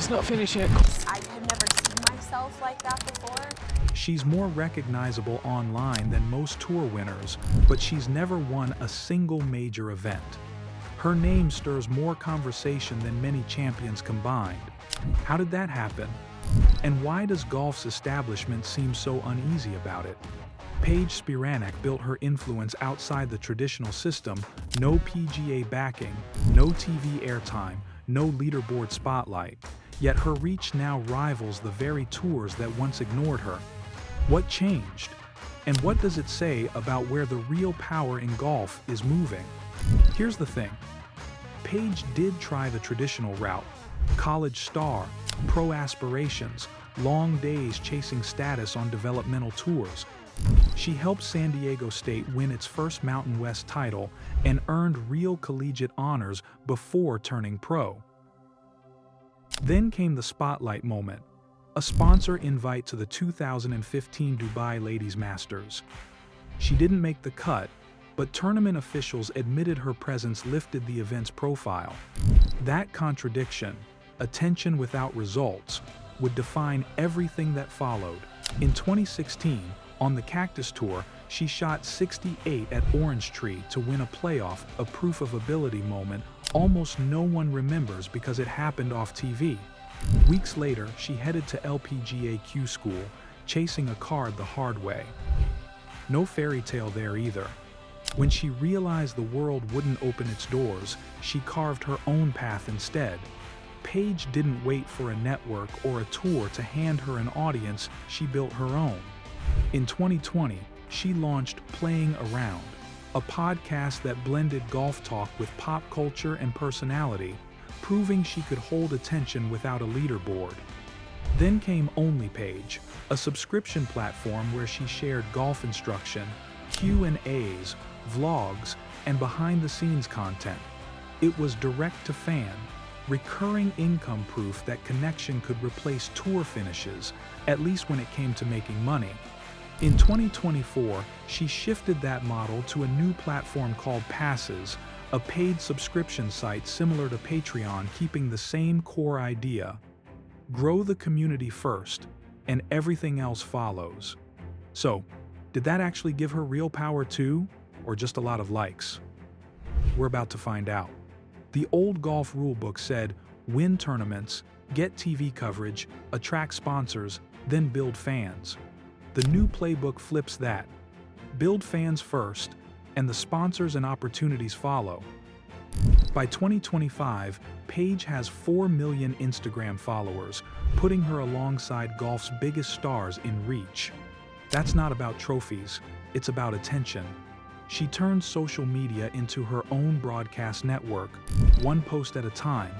It's not finished yet. I had never seen myself like that before. She's more recognizable online than most tour winners, but she's never won a single major event. Her name stirs more conversation than many champions combined. How did that happen? And why does golf's establishment seem so uneasy about it? Paige Spiranac built her influence outside the traditional system: no PGA backing, no TV airtime, no leaderboard spotlight. Yet her reach now rivals the very tours that once ignored her. What changed? And what does it say about where the real power in golf is moving? Here's the thing. Paige did try the traditional route: college star, pro aspirations, long days chasing status on developmental tours. She helped San Diego State win its first Mountain West title and earned real collegiate honors before turning pro. Then came the spotlight moment: a sponsor invite to the 2015 Dubai Ladies Masters. She didn't make the cut, but tournament officials admitted her presence lifted the event's profile. That contradiction, attention without results, would define everything that followed. In 2016, on the Cactus Tour, she shot 68 at Orange Tree to win a playoff, a proof of ability moment almost no one remembers because it happened off TV. Weeks later, she headed to LPGA Q school, chasing a card the hard way. No fairy tale there either. When she realized the world wouldn't open its doors, she carved her own path instead. Paige didn't wait for a network or a tour to hand her an audience, she built her own. In 2020, she launched Playing Around, a podcast that blended golf talk with pop culture and personality, proving she could hold attention without a leaderboard. Then came Only Paige, a subscription platform where she shared golf instruction, Q&As, vlogs, and behind-the-scenes content. It was direct-to-fan, recurring income proof that connection could replace tour finishes, at least when it came to making money. In 2024, she shifted that model to a new platform called Passes, a paid subscription site similar to Patreon, keeping the same core idea: grow the community first, and everything else follows. So, did that actually give her real power too, or just a lot of likes? We're about to find out. The old golf rulebook said, win tournaments, get TV coverage, attract sponsors, then build fans. The new playbook flips that. Build fans first, and the sponsors and opportunities follow. By 2025, Paige has 4 million Instagram followers, putting her alongside golf's biggest stars in reach. That's not about trophies, it's about attention. She turned social media into her own broadcast network, one post at a time.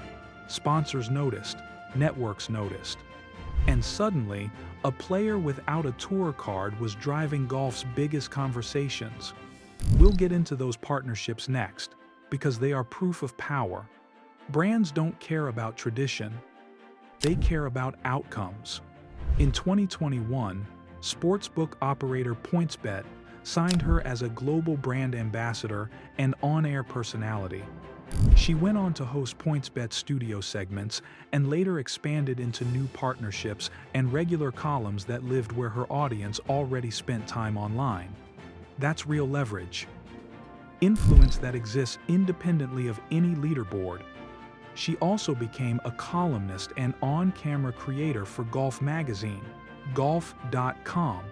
Sponsors noticed, networks noticed. And suddenly, a player without a tour card was driving golf's biggest conversations. We'll get into those partnerships next, because they are proof of power. Brands don't care about tradition, they care about outcomes. In 2021, sportsbook operator PointsBet signed her as a global brand ambassador and on-air personality. She went on to host PointsBet studio segments and later expanded into new partnerships and regular columns that lived where her audience already spent time online. That's real leverage. Influence that exists independently of any leaderboard. She also became a columnist and on-camera creator for Golf Magazine, golf.com,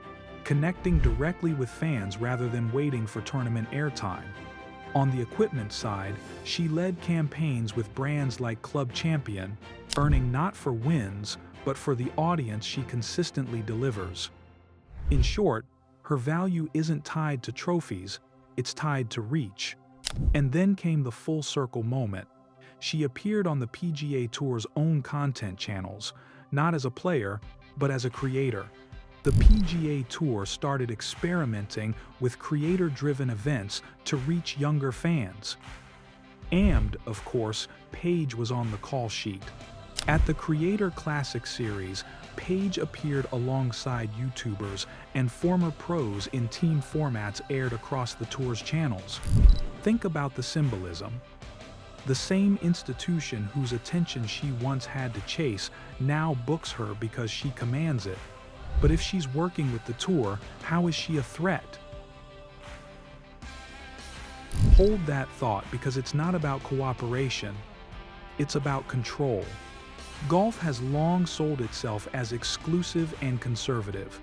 connecting directly with fans rather than waiting for tournament airtime. On the equipment side, she led campaigns with brands like Club Champion, earning not for wins, but for the audience she consistently delivers. In short, her value isn't tied to trophies, it's tied to reach. And then came the full circle moment. She appeared on the PGA Tour's own content channels, not as a player, but as a creator. The PGA Tour started experimenting with creator-driven events to reach younger fans. And, of course, Paige was on the call sheet. At the Creator Classic Series, Paige appeared alongside YouTubers and former pros in team formats aired across the tour's channels. Think about the symbolism. The same institution whose attention she once had to chase now books her because she commands it. But if she's working with the tour, how is she a threat? Hold that thought, because it's not about cooperation. It's about control. Golf has long sold itself as exclusive and conservative.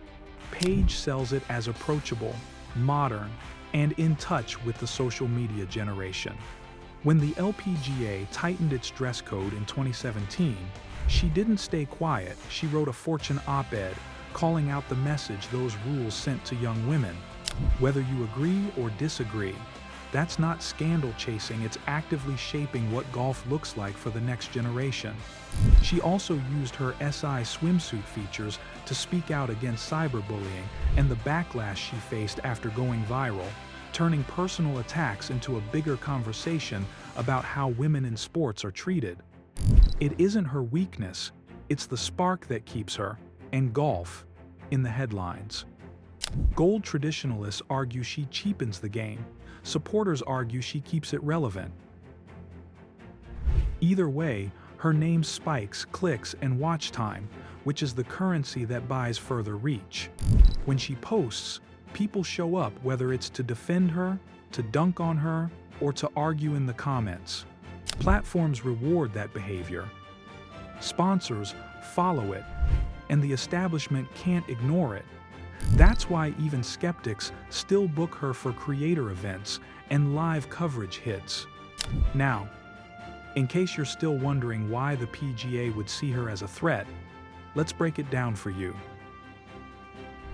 Paige sells it as approachable, modern, and in touch with the social media generation. When the LPGA tightened its dress code in 2017, she didn't stay quiet. She wrote a Fortune op-ed calling out the message those rules sent to young women. Whether you agree or disagree, that's not scandal chasing, it's actively shaping what golf looks like for the next generation. She also used her SI swimsuit features to speak out against cyberbullying and the backlash she faced after going viral, turning personal attacks into a bigger conversation about how women in sports are treated. It isn't her weakness, it's the spark that keeps her, and golf, in the headlines. Gold traditionalists argue she cheapens the game. Supporters argue she keeps it relevant. Either way, her name spikes clicks and watch time, which is the currency that buys further reach. When she posts, people show up, whether it's to defend her, to dunk on her, or to argue in the comments. Platforms reward that behavior. Sponsors follow it, and the establishment can't ignore it. That's why even skeptics still book her for creator events and live coverage hits. Now, in case you're still wondering why the PGA would see her as a threat, let's break it down for you.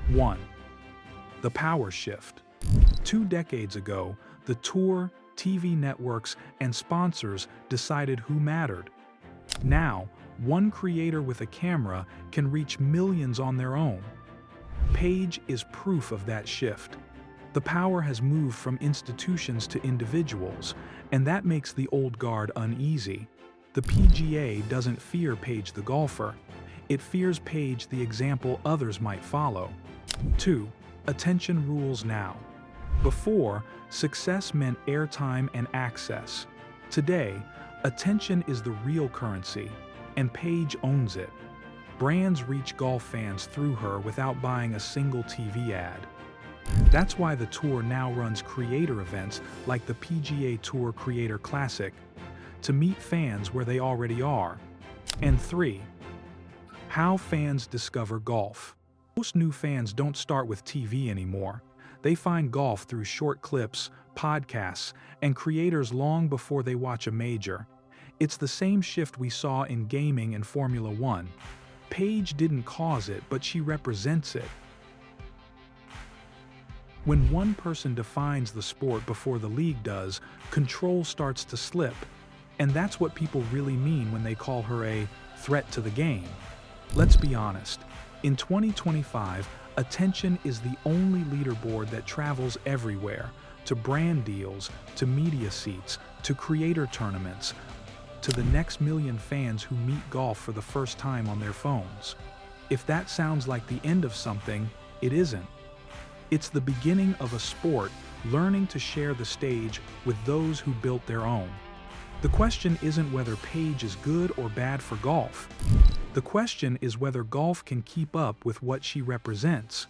1. The power shift. 2 decades ago, the tour, TV networks, and sponsors decided who mattered. Now, one creator with a camera can reach millions on their own. Paige is proof of that shift. The power has moved from institutions to individuals, and that makes the old guard uneasy. The PGA doesn't fear Paige the golfer. It fears Paige the example others might follow. 2. Attention rules now. Before, success meant airtime and access. Today, attention is the real currency, and Paige owns it. Brands reach golf fans through her without buying a single TV ad. That's why the tour now runs creator events like the PGA Tour Creator Classic, to meet fans where they already are. And 3. How fans discover golf. Most new fans don't start with TV anymore. They find golf through short clips, podcasts, and creators long before they watch a major. It's the same shift we saw in gaming and Formula One. Paige didn't cause it, but she represents it. When one person defines the sport before the league does, control starts to slip. And that's what people really mean when they call her a threat to the game. Let's be honest. In 2025, attention is the only leaderboard that travels everywhere, to brand deals, to media seats, to creator tournaments, to the next million fans who meet golf for the first time on their phones. If that sounds like the end of something, it isn't. It's the beginning of a sport learning to share the stage with those who built their own. The question isn't whether Paige is good or bad for golf. The question is whether golf can keep up with what she represents.